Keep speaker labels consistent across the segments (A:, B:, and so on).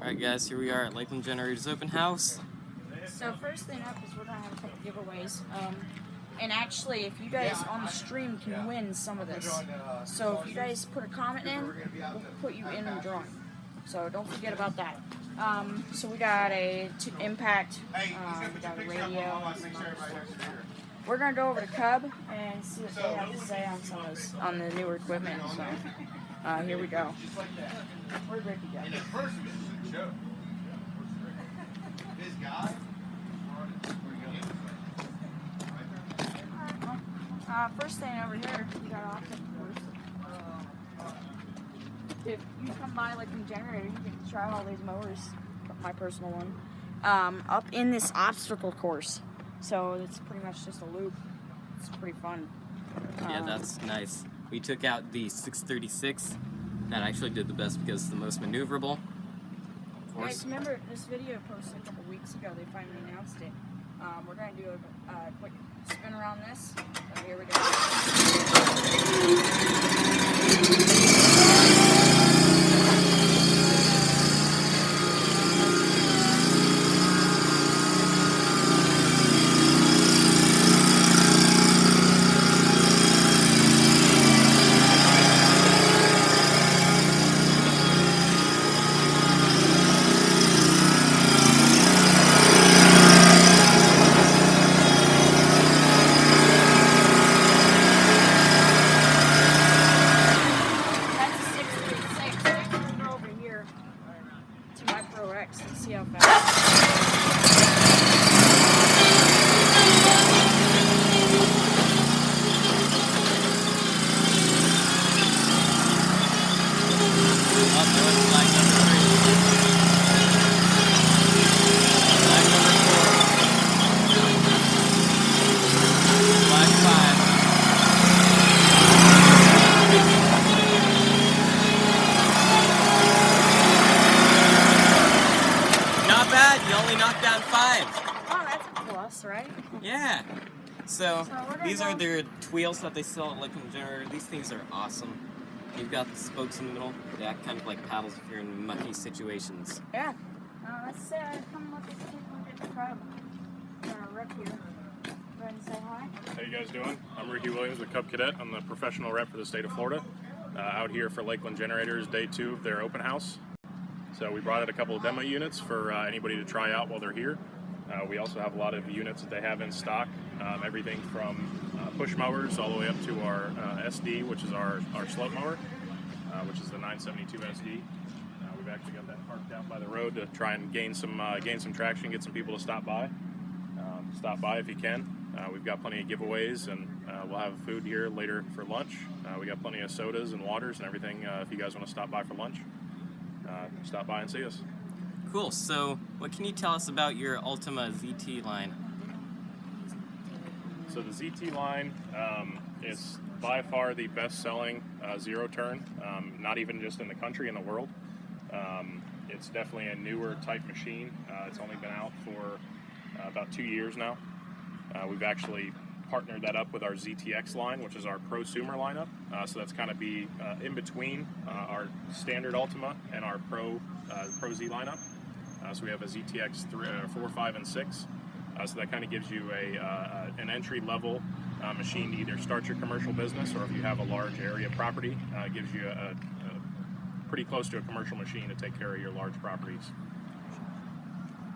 A: Alright guys, here we are at Lakeland Generator's open house.
B: So first thing up is we're going to have a couple giveaways. And actually, if you guys on the stream can win some of this. So if you guys put a comment in, we'll put you in the drawing. So don't forget about that. So we got a impact, we got a radio. We're going to go over to Cub and see what they have to say on some of this, on the newer equipment. So here we go. We're good to go. First thing over here, we got optic course. If you come by Lakeland Generator, you can try all these mowers. My personal one. Up in this obstacle course. So it's pretty much just a loop. It's pretty fun.
A: Yeah, that's nice. We took out the 636. That actually did the best because it's the most maneuverable.
B: Guys, remember this video posted a couple weeks ago, they finally announced it. We're going to do a quick spin around this. So here we go. And see how fast.
A: You only knocked down 5.
B: Oh, that's a plus, right?
A: Yeah. So these are their wheels that they sell at Lakeland Generator. These things are awesome. You've got the spokes in the middle. They act kind of like paddles if you're in mucky situations.
B: Yeah. Let's come look at the Cub. Rep here. Go ahead and say hi.
C: How you guys doing? I'm Ricky Williams with Cub Cadet. I'm the professional rep for the state of Florida. Out here for Lakeland Generators, day 2 of their open house. So we brought out a couple of demo units for anybody to try out while they're here. We also have a lot of units that they have in stock, everything from push mowers all the way up to our SD, which is our slope mower, which is the 972 SD. We've actually got that parked down by the road to try and gain some traction, get some people to stop by. Stop by if you can. We've got plenty of giveaways, and we'll have food here later for lunch. We got plenty of sodas and waters and everything if you guys want to stop by for lunch. Stop by and see us.
A: Cool. So what can you tell us about your Ultima ZT line?
C: So the ZT line is by far the best-selling zero-turn, not even just in the country, in the world. It's definitely a newer type machine. It's only been out for about 2 years now. We've actually partnered that up with our ZTX line, which is our prosumer lineup. So that's kind of be in between our standard Ultima and our Pro Z lineup. So we have a ZTX 4, 5, and 6. So that kind of gives you an entry-level machine to either start your commercial business, or if you have a large area property, it gives you a pretty close to a commercial machine to take care of your large properties.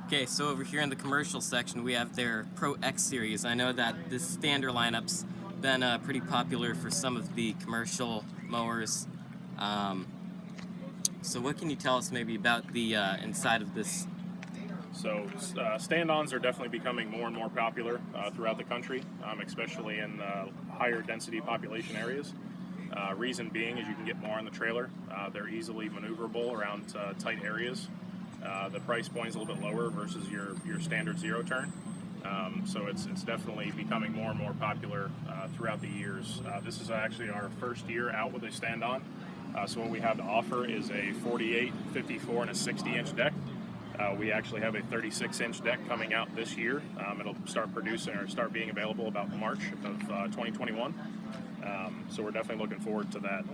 A: Okay, so over here in the commercial section, we have their Pro X series. I know that this standard lineup's been pretty popular for some of the commercial mowers. So what can you tell us maybe about the inside of this?
C: So stand-ons are definitely becoming more and more popular throughout the country, especially in higher density population areas. Reason being is you can get more on the trailer. They're easily maneuverable around tight areas. The price point is a little bit lower versus your standard zero-turn. So it's definitely becoming more and more popular throughout the years. This is actually our first year out with a stand-on. So what we have to offer is a 48, 54, and a 60-inch deck. We actually have a 36-inch deck coming out this year. It'll start producing or start being available about March of 2021. So we're definitely looking forward to that.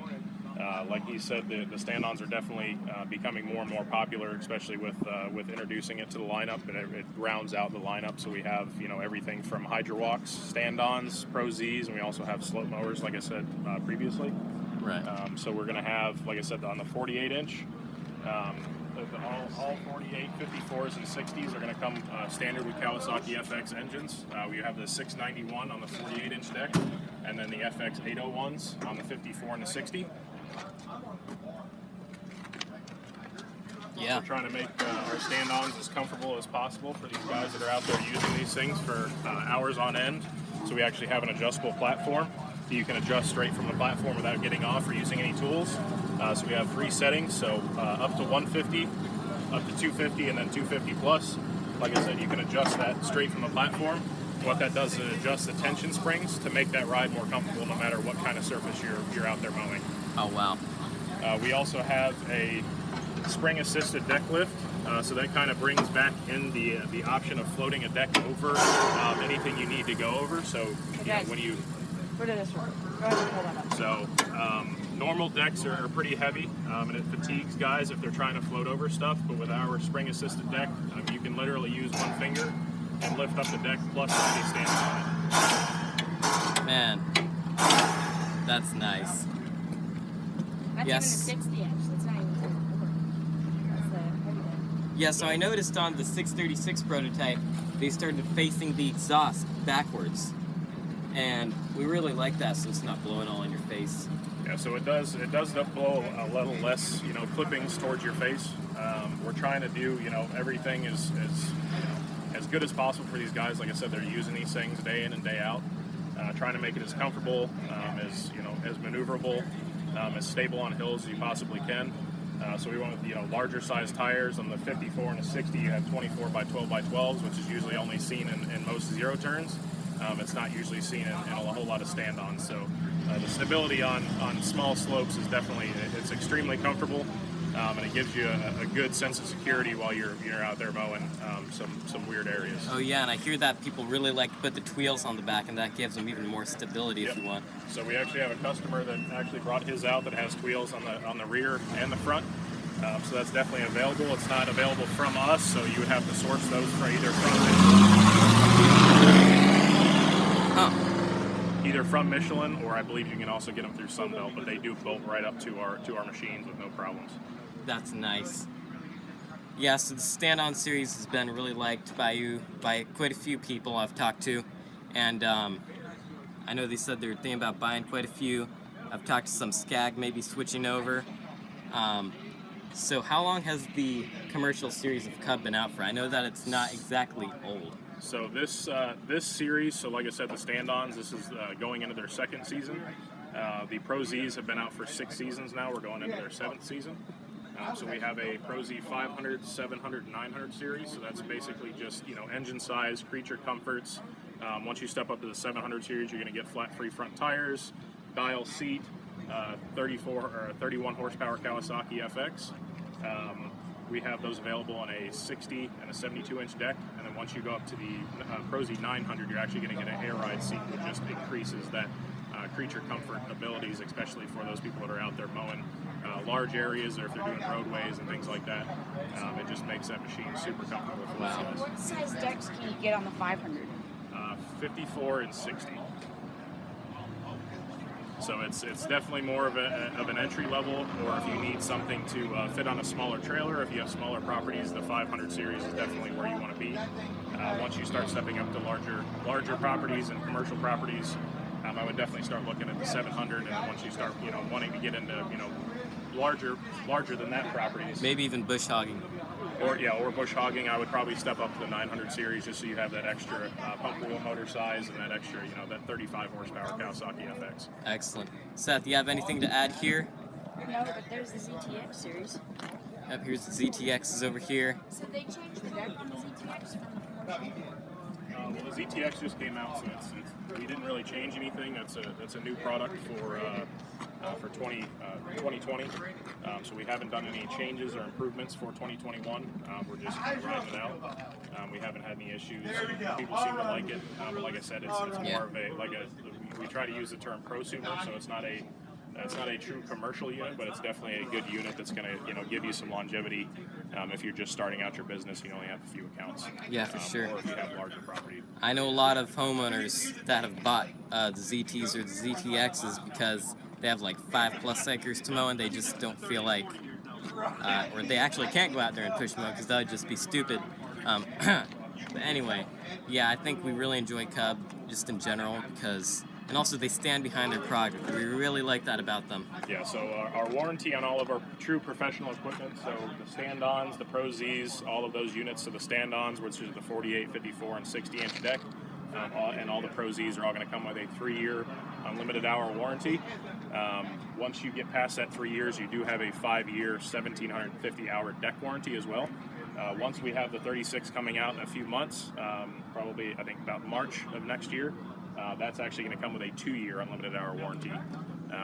C: Like he said, the stand-ons are definitely becoming more and more popular, especially with introducing it to the lineup, and it rounds out the lineup. So we have everything from Hydro-Walks, stand-ons, Pro Zs, and we also have slope mowers, like I said previously.
A: Right.
C: So we're going to have, like I said, on the 48-inch. All 48, 54s, and 60s are going to come standard with Kawasaki FX engines. We have the 691 on the 48-inch deck, and then the FX 801s on the 54 and the 60.
A: Yeah.
C: We're trying to make our stand-ons as comfortable as possible for these guys that are out there using these things for hours on end. So we actually have an adjustable platform that you can adjust straight from the platform without getting off or using any tools. So we have 3 settings, so up to 150, up to 250, and then 250 plus. Like I said, you can adjust that straight from the platform. What that does is it adjusts the tension springs to make that ride more comfortable no matter what kind of surface you're out there mowing.
A: Oh, wow.
C: We also have a spring-assisted deck lift, so that kind of brings back in the option of floating a deck over anything you need to go over. So when you
B: put it this way. Go ahead and pull that up.
C: So normal decks are pretty heavy, and it fatigues guys if they're trying to float over stuff. But with our spring-assisted deck, you can literally use one finger and lift up the deck plus somebody standing on it.
A: Man, that's nice.
B: That's
A: Yes.
B: even a 60 inch. That's not even 44. That's the heavy deck.
A: Yeah, so I noticed on the 636 prototype, they started facing the exhaust backwards. And we really like that, so it's not blowing all in your face.
C: Yeah, so it does blow a little less, clippings towards your face. We're trying to do, everything as good as possible for these guys. Like I said, they're using these things day in and day out. Trying to make it as comfortable, as maneuverable, as stable on hills as you possibly can. So we went with larger size tires. On the 54 and the 60, you have 24 by 12 by 12s, which is usually only seen in most zero turns. It's not usually seen in a whole lot of stand-ons. So the stability on small slopes is it's extremely comfortable, and it gives you a good sense of security while you're out there mowing some weird areas.
A: Oh yeah, and I hear that people really like to put the tweels on the back, and that gives them even more stability if you want.
C: So we actually have a customer that actually brought his out that has tweels on the rear and the front. So that's definitely available. It's not available from us, so you would have to source those for either from Michelin, or I believe you can also get them through Sunbelt, but they do bolt right up to our machines with no problems.
A: That's nice. Yeah, so the stand-on series has been really liked by quite a few people I've talked to, and I know they said they're thinking about buying quite a few. I've talked to some SCAG maybe switching over. So how long has the commercial series of Cub been out for? I know that it's not exactly old.
C: So this series, so like I said, the stand-ons, this is going into their 2nd season. The Pro Zs have been out for 6 seasons now. We're going into their 7th season. So we have a Pro Z 500, 700, 900 series. So that's basically just engine size, creature comforts. Once you step up to the 700 series, you're going to get flat-free front tires, dial seat, 34 or 31 horsepower Kawasaki FX. We have those available on a 60 and a 72-inch deck, and then once you go up to the Pro Z 900, you're actually going to get an air ride seat, which just increases that creature comfort abilities, especially for those people that are out there mowing large areas, or if they're doing roadways and things like that. It just makes that machine super comfortable for those guys.
B: What size decks can you get on the 500?
C: 54 and 60. So it's definitely more of an entry level, or if you need something to fit on a smaller trailer, if you have smaller properties, the 500 series is definitely where you want to be. Once you start stepping up to larger properties and commercial properties, I would definitely start looking at the 700, and then once you start wanting to get into larger than that properties,
A: Maybe even bush hogging.
C: or bush hogging, I would probably step up to the 900 series just so you have that extra pump wheel motor size and that extra, that 35 horsepower Kawasaki FX.
A: Excellent. Seth, you have anything to add here?
B: No, but there's the ZTX series.
A: Yep, here's the ZTXs over here.
B: So they changed the deck on the ZTX from the commercial?
C: Well, the ZTX just came out, so we didn't really change anything. That's a new product for 2020. So we haven't done any changes or improvements for 2021. We're just riding it out. We haven't had any issues. People seem to like it. But like I said, it's more of we try to use the term prosumer, so it's not a It's not a true commercial unit, but it's definitely a good unit that's going to give you some longevity. If you're just starting out your business, you only have a few accounts.
A: Yeah, for sure.
C: Or if you have larger property.
A: I know a lot of homeowners that have bought the ZTs or the ZTXs because they have like 5+ acres to mow and they just don't feel like, or they actually can't go out there and push mow because that would just be stupid. But anyway, yeah, I think we really enjoy Cub just in general because, and also they stand behind their product. We really like that about them.
C: Yeah, so our warranty on all of our true professional equipment, so the stand-ons, the Pro Zs, all of those units, so the stand-ons, which is the 48, 54, and 60-inch deck, and all the Pro Zs are all going to come with a 3-year unlimited hour warranty. Once you get past that 3 years, you do have a 5-year, 1,750-hour deck warranty as well. Once we have the 36 coming out in a few months, probably I think about March of next year, that's actually going to come with a 2-year unlimited hour warranty.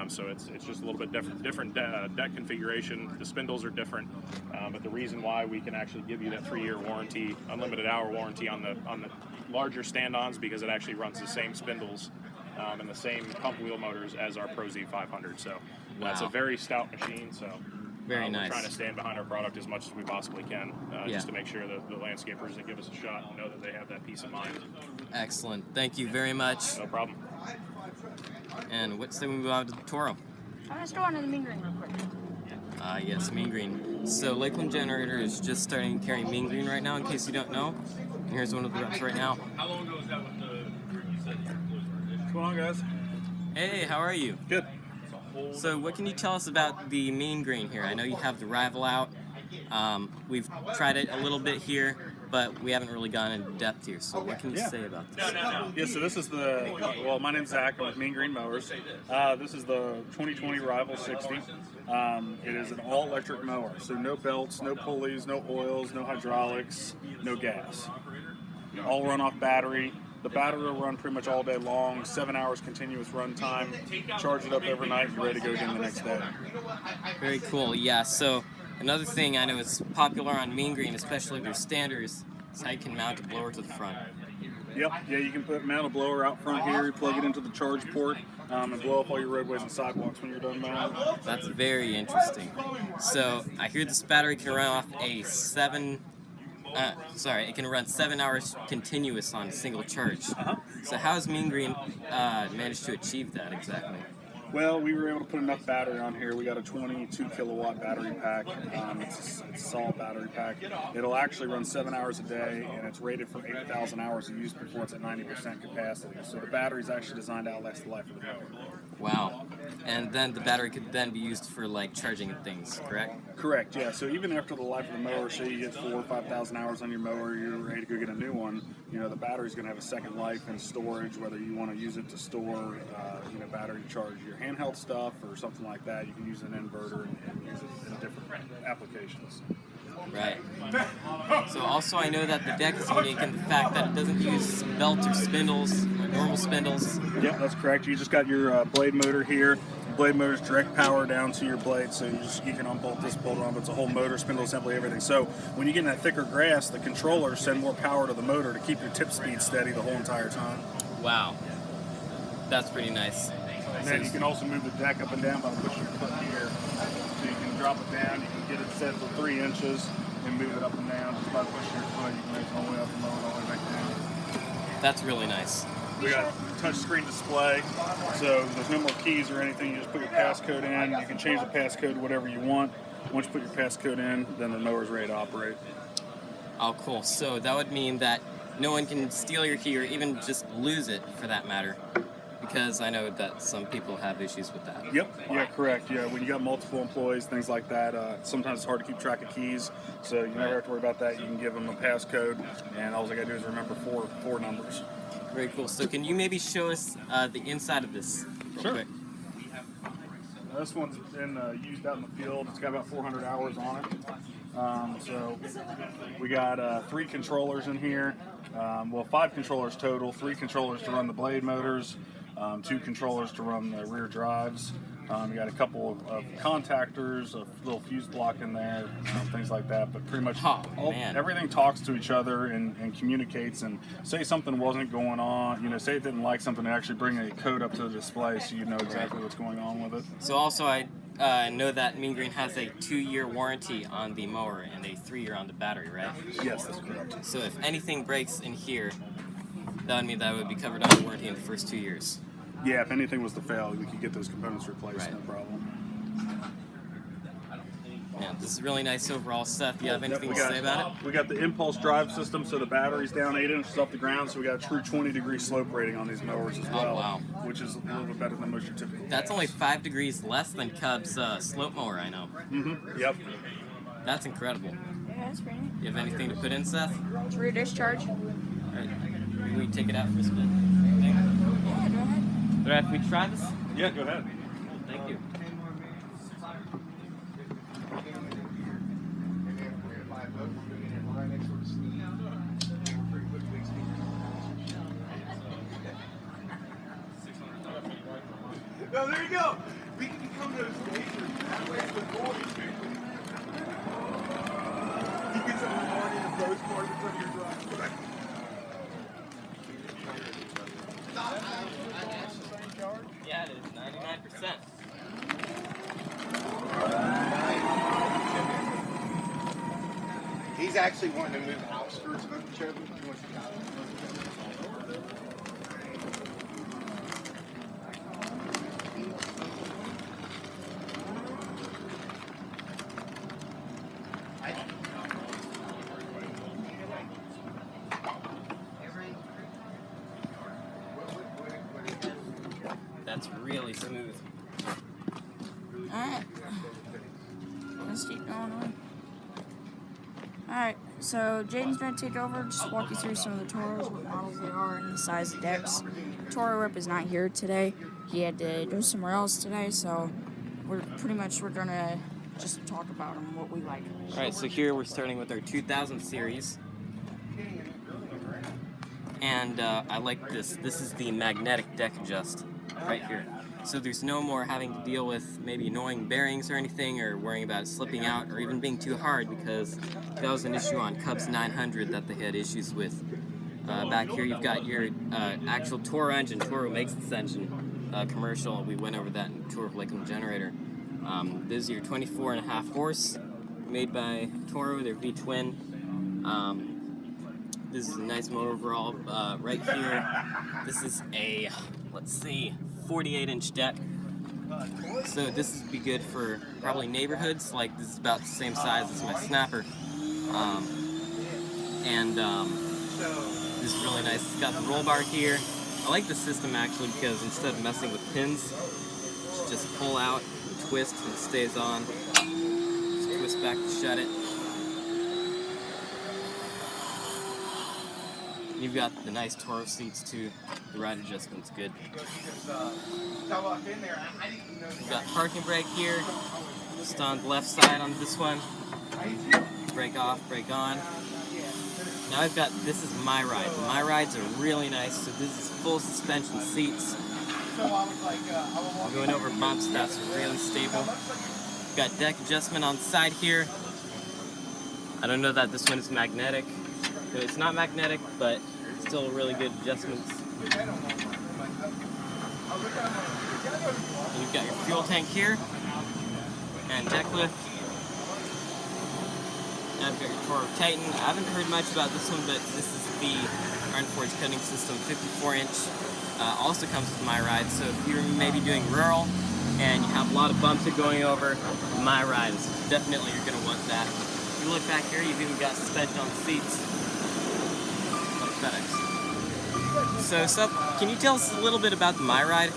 C: So it's just a little bit different deck configuration. The spindles are different, but the reason why we can actually give you that 3-year warranty, unlimited hour warranty on the larger stand-ons, because it actually runs the same spindles and the same pump wheel motors as our Pro Z 500. So it's a very stout machine. So.
A: Very nice.
C: We're trying to stand behind our product as much as we possibly can, just to make sure that the landscapers that give us a shot know that they have that peace of mind.
A: Excellent. Thank you very much.
C: No problem.
A: And what say we move on to the Toro?
B: I'm going to go on to the mean green real quick.
A: Yes, mean green. So Lakeland Generator is just starting to carry mean green right now, in case you don't know. And here's one of the reps right now.
D: How long ago was that with the you said?
E: What's going on, guys?
A: Hey, how are you?
E: Good.
A: So what can you tell us about the mean green here? I know you have the rival out. We've tried it a little bit here, but we haven't really gone in depth here. So what can you say about this?
E: Yeah, so this is well, my name's Zach. I'm with Mean Green Mowers. This is the 2020 Rival 60. It is an all-electric mower, so no belts, no pulleys, no oils, no hydraulics, no gas. All run off battery. The battery will run pretty much all day long, 7 hours continuous run time. Charge it up overnight, you're ready to go again the next day.
A: Very cool, yeah. So another thing I know is popular on mean green, especially their standards, is how you can mount a blower to the front.
E: Yep, yeah, you can mount a blower out front here, you plug it into the charge port, and blow up all your roadways and sidewalks when you're done mowing.
A: That's very interesting. So I hear this battery can run off a it can run 7 hours continuous on a single charge. So how has Mean Green managed to achieve that exactly?
E: Well, we were able to put enough battery on here. We got a 22 kilowatt battery pack. It's a solid battery pack. It'll actually run 7 hours a day, and it's rated for 8,000 hours of use before it's at 90% capacity. So the battery's actually designed to outlast the life of the mower.
A: Wow. And then the battery could then be used for like charging things, correct?
E: Correct, yeah. So even after the life of the mower, say you get 4,000 or 5,000 hours on your mower, you're ready to go get a new one, the battery's going to have a second life in storage, whether you want to use it to store, battery to charge your handheld stuff or something like that. You can use an inverter and use it in different applications.
A: Right. So also I know that the deck is unique in the fact that it doesn't use belt or spindles or normal spindles.
E: Yep, that's correct. You just got your blade motor here. The blade motor's direct power down to your blade, so you can unbolt this, bolt it on, but it's a whole motor, spindle assembly, everything. So when you get in that thicker grass, the controllers send more power to the motor to keep your tip speed steady the whole entire time.
A: Wow. That's pretty nice.
E: And then you can also move the deck up and down by pushing your foot here. So you can drop it down, you can get it set for 3 inches and move it up and down. Just by pushing your foot, you can raise it all the way up and lower it all the way back down.
A: That's really nice.
E: We got touch screen display, so there's no more keys or anything. You just put your passcode in. You can change the passcode to whatever you want. Once you put your passcode in, then the mower's ready to operate.
A: Oh, cool. So that would mean that no one can steal your key or even just lose it, for that matter. Because I know that some people have issues with that.
E: Yep, yeah, correct. Yeah, when you got multiple employees, things like that, sometimes it's hard to keep track of keys, so you never have to worry about that. You can give them a passcode, and all they got to do is remember four numbers.
A: Very cool. So can you maybe show us the inside of this real quick?
E: This one's been used out in the field. It's got about 400 hours on it. So we got 3 controllers in here. 5 controllers total, 3 controllers to run the blade motors, 2 controllers to run the rear drives, You got a couple of contactors, a little fuse block in there, things like that. But pretty much everything talks to each other and communicates. And say something wasn't going on, you know, say it didn't like something, they actually bring a code up to the display so you know exactly what's going on with it.
A: So also I know that Mean Green has a 2-year warranty on the mower and a 3-year on the battery, right?
E: Yes, that's correct.
A: So if anything breaks in here, that would mean that would be covered under warranty in the first 2 years.
E: Yeah, if anything was to fail, we could get those components replaced,
A: Right.
E: no problem.
A: Yeah, this is really nice overall, Seth. Do you have anything to say about it?
E: We got the impulse drive system, so the battery's down 8 inches off the ground, so we got a true 20-degree slope rating on these mowers as well,
A: wow.
E: which is a little bit better than most your typical.
A: That's only 5 degrees less than Cub's slope mower, I know.
E: Mm-hmm. Yep.
A: That's incredible.
B: Yeah, that's pretty neat.
A: You have anything to put in, Seth?
B: It's rear discharge.
A: All right. Maybe we take it out for a spin.
B: Yeah, go ahead.
A: All right, if we try this?
E: Yeah, go ahead.
A: Thank you.
F: No, there you go. We can become those racers. That way the boys. You get some reward in the pros part in front of your drive.
A: Yeah, it is 99%.
F: He's actually wanting to move outskirts of the show. He wants to go.
A: That's really smooth.
B: Alright. Let's keep going on. Alright, so Jaden's going to take over, just walk you through some of the Toros, what models they are, and the size of decks. Toro Rep is not here today. He had to go somewhere else today, so we're going to just talk about them, what we like.
A: Alright, so here we're starting with our 2000 series. And I like this. This is the magnetic deck adjust right here. So there's no more having to deal with maybe annoying bearings or anything, or worrying about it slipping out, or even being too hard, because that was an issue on Cub's 900 that they had issues with. Back here you've got your actual Toro engine. Toro makes this engine commercial. We went over that in the tour of Lakeland Generator. This is your 24.5 horse, made by Toro, their V-twin. This is a nice motor overall. Right here, this is a, let's see, 48-inch deck. So this would be good for probably neighborhoods. Like, this is about the same size as my snapper. This is really nice. It's got the roll bar here. I like the system actually because instead of messing with pins, just pull out, twist, and it stays on. Just twist back to shut it. You've got the nice Toro seats too. The ride adjustment's good. You've got parking brake here, just on the left side on this one. Brake off, brake on. Now I've got, this is my ride. My rides are really nice, so this is full suspension seats. Going over bumps, that's really stable. You've got deck adjustment on the side here. I don't know that this one is magnetic. It's not magnetic, but still really good adjustments. You've got your fuel tank here, and deck lift. Now I've got your Toro Titan. I haven't heard much about this one, but this is the Iron Forge cutting system, 54-inch. Also comes with my ride, so if you're maybe doing rural and you have a lot of bumps you're going over, my ride is definitely, you're going to want that. If you look back here, you've even got suspension on the seats. FedEx. So, Seth, can you tell us a little bit about the MyRide?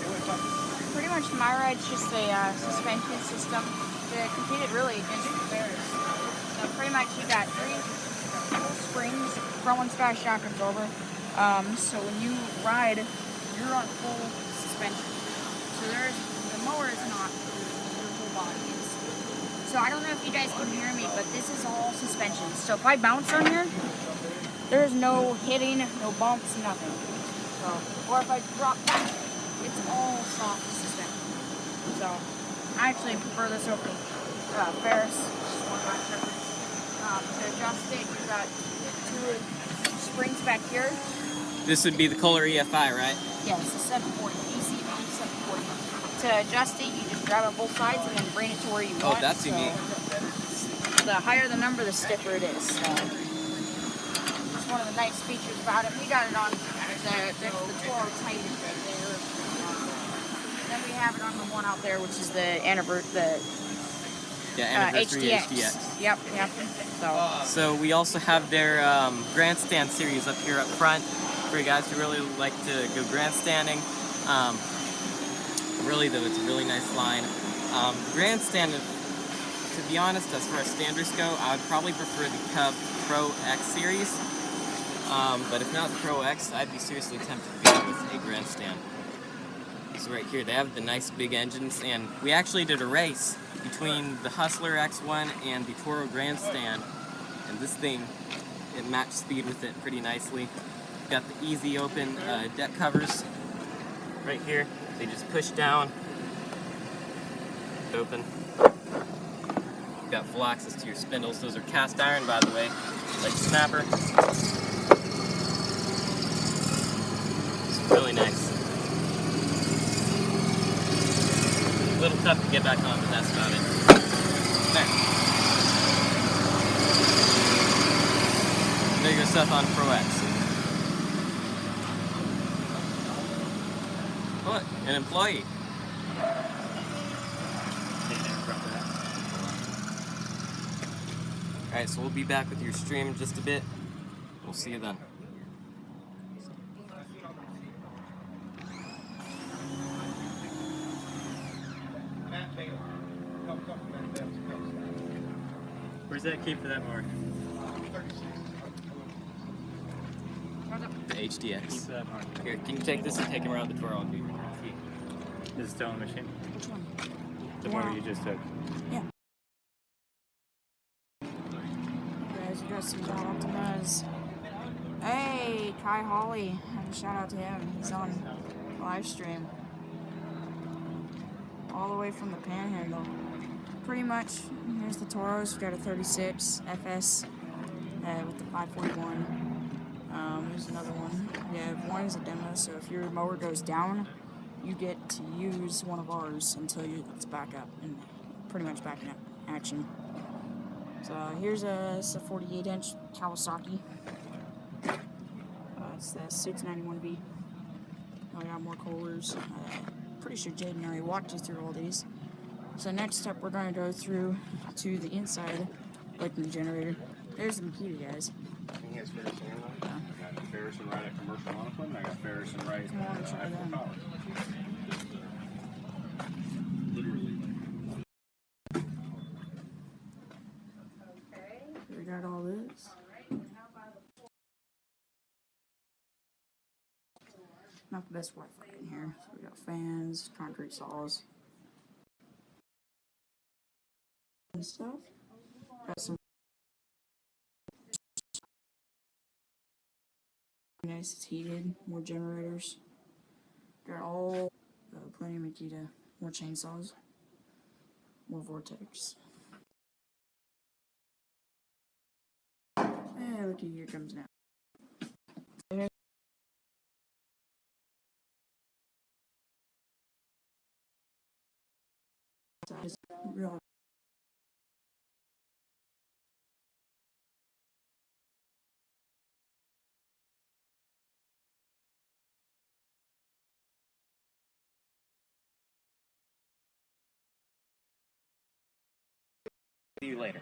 B: Pretty much MyRide's just a suspension system to compete it really against conveyors. So pretty much you got 3 springs, front one's got a shock absorber. So when you ride, you're on full suspension. So the mower is not, your whole body is. So I don't know if you guys can hear me, but this is all suspension. So if I bounce on here, there's no hitting, no bumps, nothing. So, or if I drop back, it's all soft suspension. So I actually prefer this over Ferris. Just one of my preferences. To adjust it, you've got 2 springs back here.
A: This would be the Kohler EFI, right?
B: Yes, the 740, ECV 740. To adjust it, you just grab on both sides and then bring it to where you want.
A: Oh, that's unique.
B: The higher the number, the stiffer it is. So it's one of the nice features about it. We got it on the Toro Titan right there. Then we have it on the one out there, which is the anniversary
A: HDX.
B: Yep.
A: So we also have their grandstand series up here up front for you guys who really like to go grandstanding. Really though, it's a really nice line. Grandstand, to be honest, as far as standards go, I would probably prefer the Cub Pro X series. But if not the Pro X, I'd be seriously tempted to go with a grandstand. So right here, they have the nice big engines, and we actually did a race between the Hustler X1 and the Toro Grandstand, and this thing, it matched speed with it pretty nicely. Got the easy open deck covers right here. They just push down, open. Got full access to your spindles. Those are cast iron, by the way, like snapper. It's really nice. A little tough to get back on, but that's about it. There you go, stuff on Pro X. What? An employee? Alright, so we'll be back with your stream in just a bit. We'll see you then. Where's that key for that mark? The HDX. Here, can you take this and take him around the tour on me? Is it still on the machine?
B: Which one?
A: The one you just took.
B: Yeah. Guys, you guys see John Optimus. Hey, Kai Hawley. Have a shout out to him. He's on live stream. All the way from the Panhandle. Pretty much, here's the Toros. We've got a 36 FS with the 541. Here's another one. Yeah, one is a demo, so if your mower goes down, you get to use one of ours until it's back up and pretty much back in action. So here's it's a 48-inch Kawasaki. It's the 691V. I got more Kohlers. Pretty sure Jaden already walked you through all these. So next up, we're going to go through to the inside Lakeland Generator. There's the Makita, guys.
E: He has Ferris and Wright. I got Ferris and Wright at Commercial Lakeland. I got Ferris and Wright
B: Come on, try
E: at
B: them.
E: College.
B: We got all this. Not the best Wi-Fi in here. So we got fans, concrete saws, and stuff. Got some nice. It's heated. More generators. Got all plenty of Makita. More chainsaws. More Vortex. Hey, look, here comes now. Real.
A: See you later.